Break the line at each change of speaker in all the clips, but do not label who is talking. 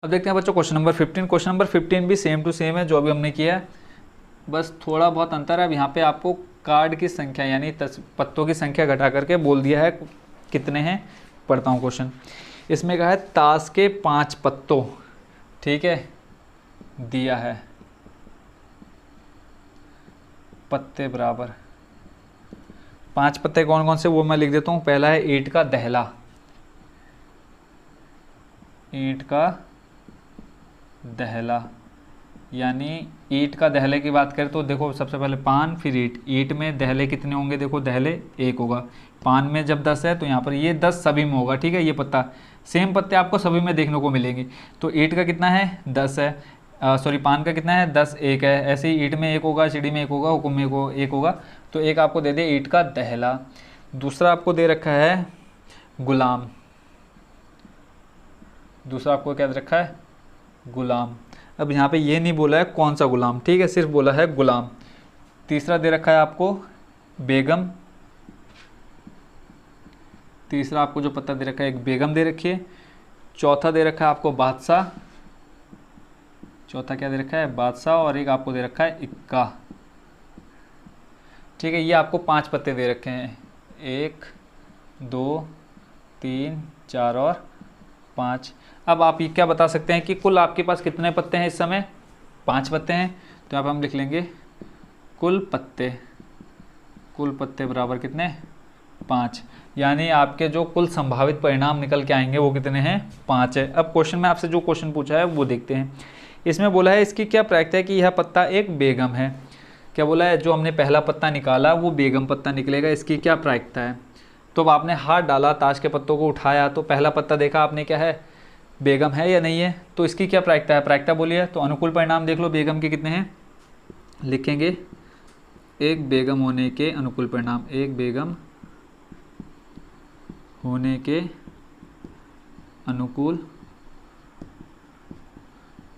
अब देखते हैं बच्चों क्वेश्चन नंबर 15। क्वेश्चन नंबर 15 भी सेम टू सेम है जो अभी हमने किया है, बस थोड़ा बहुत अंतर है। अब यहाँ पे आपको कार्ड की संख्या यानी पत्तों की संख्या घटा करके बोल दिया है कितने हैं। पढ़ता हूँ क्वेश्चन। इसमें कहा है ताश के 5 पत्तों, ठीक है, दिया है पत्ते बराबर 5 पत्ते कौन कौन से वो मैं लिख देता हूँ। पहला है ईंट का दहला, ईंट का दहला यानी ईंट का दहले की बात करें तो देखो सबसे पहले पान फिर ईंट, ईंट में दहले कितने होंगे, देखो दहले 1 होगा, पान में जब 10 है तो यहाँ पर ये 10 सभी में होगा, ठीक है। ये पत्ता सेम पत्ते आपको सभी में देखने को मिलेंगे। तो ईंट का कितना है 10 है, सॉरी पान का कितना है 10, 1 है। ऐसे ही ईंट में 1 होगा, सीढ़ी में 1 होगा, हुक्म में 1 होगा, तो एक आपको दे दे ईंट का दहला। दूसरा आपको दे रखा है गुलाम, दूसरा आपको क्या दे रखा है गुलाम। अब यहाँ पे ये नहीं बोला है कौन सा गुलाम, ठीक है, सिर्फ बोला है गुलाम। तीसरा दे रखा है आपको बेगम, तीसरा आपको जो पत्ता दे रखा है एक बेगम दे रखी है। चौथा दे रखा है आपको बादशाह, चौथा क्या दे रखा है बादशाह, और एक आपको दे रखा है इक्का, ठीक है। ये आपको 5 पत्ते दे रखे हैं, 1 2 3 4 और 5। अब आप ये क्या बता सकते हैं कि कुल आपके पास कितने पत्ते हैं इस समय, 5 पत्ते हैं। तो यहाँ पर हम लिख लेंगे कुल पत्ते, कुल पत्ते बराबर कितने 5, यानी आपके जो कुल संभावित परिणाम निकल के आएंगे वो कितने हैं 5 है। अब क्वेश्चन में आपसे जो क्वेश्चन पूछा है वो देखते हैं। इसमें बोला है इसकी क्या प्रायिकता है कि यह पत्ता एक बेगम है। क्या बोला है, जो हमने पहला पत्ता निकाला वो बेगम पत्ता निकलेगा, इसकी क्या प्रायिकता है। तो अब आपने हाथ डाला, ताश के पत्तों को उठाया तो पहला पत्ता देखा आपने क्या है बेगम है या नहीं है, तो इसकी क्या प्रायिकता है, प्रायिकता बोलिए। तो अनुकूल परिणाम देख लो बेगम के कितने हैं, लिखेंगे एक बेगम होने के अनुकूल परिणाम, एक बेगम होने के अनुकूल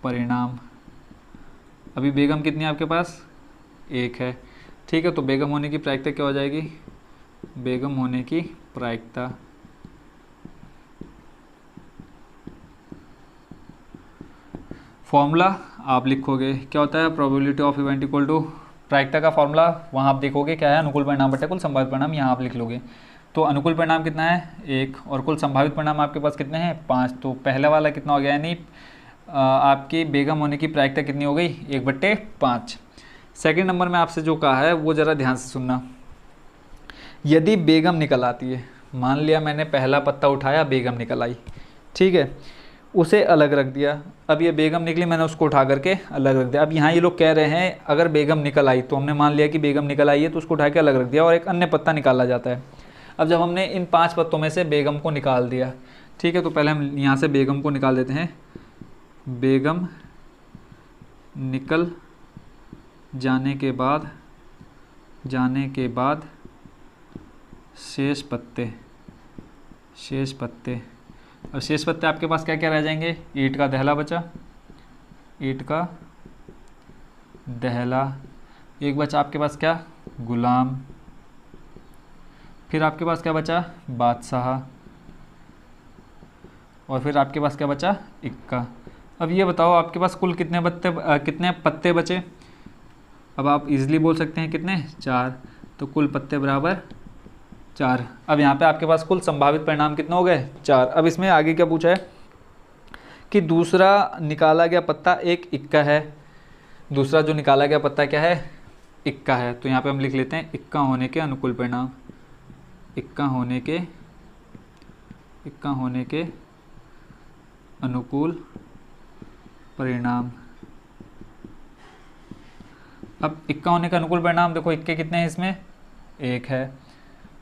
परिणाम। अभी बेगम कितनी है आपके पास 1 है, ठीक है। तो बेगम होने की प्रायिकता क्या हो जाएगी, बेगम होने की प्रायिकता फॉर्मूला आप लिखोगे क्या होता है, probability of event equal to प्रायिकता का फॉर्मूला वहाँ आप देखोगे क्या है अनुकूल परिणाम बटे कुल संभावित परिणाम, यहाँ आप लिख लोगे। तो अनुकूल परिणाम कितना है 1 और कुल संभावित परिणाम आपके पास कितने हैं 5। तो पहले वाला कितना हो गया, यानी आपकी बेगम होने की प्रायिकता कितनी हो गई 1/5। सेकेंड नंबर में आपसे जो कहा है वो ज़रा ध्यान से सुनना। यदि बेगम निकल आती है, मान लिया मैंने पहला पत्ता उठाया बेगम निकल आई, ठीक है, उसे अलग रख दिया। अब ये बेगम निकली, मैंने उसको उठा करके अलग रख दिया। अब यहाँ ये लोग कह रहे हैं अगर बेगम निकल आई, तो हमने मान लिया कि बेगम निकल आई है तो उसको उठा के अलग रख दिया और एक अन्य पत्ता निकाला जाता है। अब जब हमने इन 5 पत्तों में से बेगम को निकाल दिया, ठीक है, तो पहले हम यहाँ से बेगम को निकाल देते हैं। बेगम निकल जाने के बाद शेष पत्ते, शेष पत्ते। अब शेष पत्ते आपके पास क्या क्या रह जाएंगे, ईंट का दहला बचा, ईंट का दहला, एक बचा आपके पास क्या गुलाम, फिर आपके पास क्या बचा बादशाह, और फिर आपके पास क्या बचा इक्का। अब ये बताओ आपके पास कुल कितने पत्ते बचे। अब आप इजीली बोल सकते हैं कितने 4, तो कुल पत्ते बराबर 4। अब यहाँ पे आपके पास कुल संभावित परिणाम कितने हो गए 4। अब इसमें आगे क्या पूछा है कि दूसरा निकाला गया पत्ता एक इक्का है, दूसरा जो निकाला गया पत्ता क्या है इक्का है। तो यहाँ पे हम लिख लेते हैं इक्का होने के अनुकूल परिणाम, इक्का होने के अनुकूल परिणाम। अब इक्का होने का अनुकूल परिणाम देखो, इक्के कितने हैं इसमें 1 है,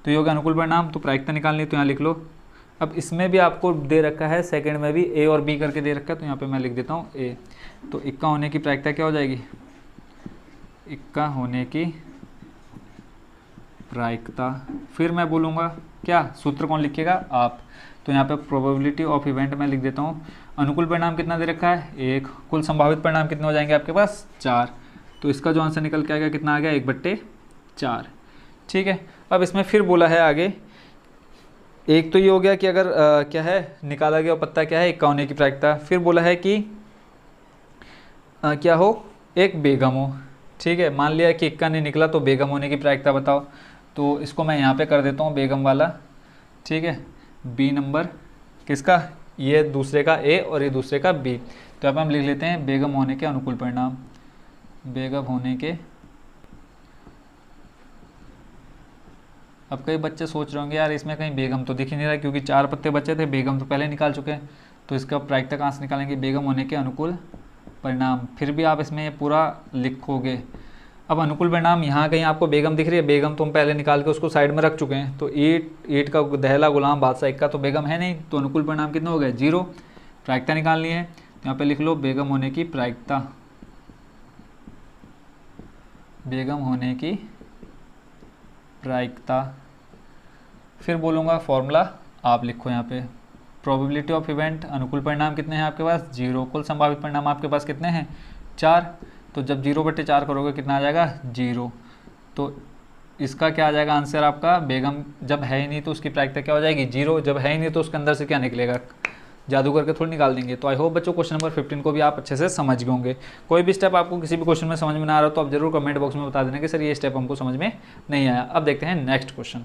तो ये हो गया अनुकूल परिणाम। तो प्रायिकता निकालनी तो यहाँ लिख लो। अब इसमें भी आपको दे रखा है सेकंड में भी ए और बी करके दे रखा है, तो यहाँ पे मैं लिख देता हूँ ए। तो इक्का होने की प्रायिकता क्या हो जाएगी, इक्का होने की प्रायिकता, फिर मैं बोलूँगा क्या सूत्र कौन लिखेगा आप। तो यहाँ पे प्रोबेबिलिटी ऑफ इवेंट मैं लिख देता हूँ। अनुकूल परिणाम कितना दे रखा है 1, कुल संभावित परिणाम कितने हो जाएंगे आपके पास 4। तो इसका जो आंसर निकल के आएगा कितना आ गया 1/4, ठीक है। अब इसमें फिर बोला है आगे एक तो ये हो गया कि अगर क्या है निकाला गया पत्ता क्या है, इक्का होने की प्रायिकता। फिर बोला है कि क्या हो, एक बेगम हो। ठीक है, मान लिया कि इक्का नहीं निकला तो बेगम होने की प्रायिकता बताओ। तो इसको मैं यहाँ पे कर देता हूँ बेगम वाला। ठीक है, बी नंबर किसका, ये दूसरे का ए और ये दूसरे का बी। तो अब हम लिख लेते हैं बेगम होने के अनुकूल परिणाम। बेगम होने के, अब कई बच्चे सोच रहे होंगे यार इसमें कहीं बेगम तो दिख ही नहीं रहा, क्योंकि 4 पत्ते बचे थे, बेगम तो पहले निकाल चुके हैं। तो इसका प्रायिकता कहाँ से निकालेंगे, बेगम होने के अनुकूल परिणाम। फिर भी आप इसमें ये पूरा लिखोगे। अब अनुकूल परिणाम यहाँ कहीं आपको बेगम दिख रही है, बेगम तो हम पहले निकाल के उसको साइड में रख चुके हैं। तो ईंट का दहला गुलाम बादशाह इक्का तो बेगम है नहीं, तो अनुकूल परिणाम कितने हो गए, 0। प्रायिकता निकालनी है, तो यहाँ पे लिख लो बेगम होने की प्रायिकता। बेगम होने की प्रायिकता। फिर बोलूँगा फॉर्मूला आप लिखो यहाँ पे। प्रोबेबिलिटी ऑफ इवेंट, अनुकूल परिणाम कितने हैं आपके पास, 0। कुल संभावित परिणाम आपके पास कितने हैं, 4। तो जब 0/4 करोगे कितना आ जाएगा, 0। तो इसका क्या आ जाएगा आंसर आपका, बेगम जब है ही नहीं तो उसकी प्रायिकता क्या हो जाएगी, 0। जब है ही नहीं तो उसके अंदर से क्या निकलेगा, जादू करके थोड़ी निकाल देंगे। तो आई होप बच्चों क्वेश्चन नंबर 15 को भी आप अच्छे से समझ गए होंगे। कोई भी स्टेप आपको किसी भी क्वेश्चन में समझ में ना आ रहा हो तो आप जरूर कमेंट बॉक्स में बता देना कि सर ये स्टेप हमको समझ में नहीं आया। अब देखते हैं नेक्स्ट क्वेश्चन।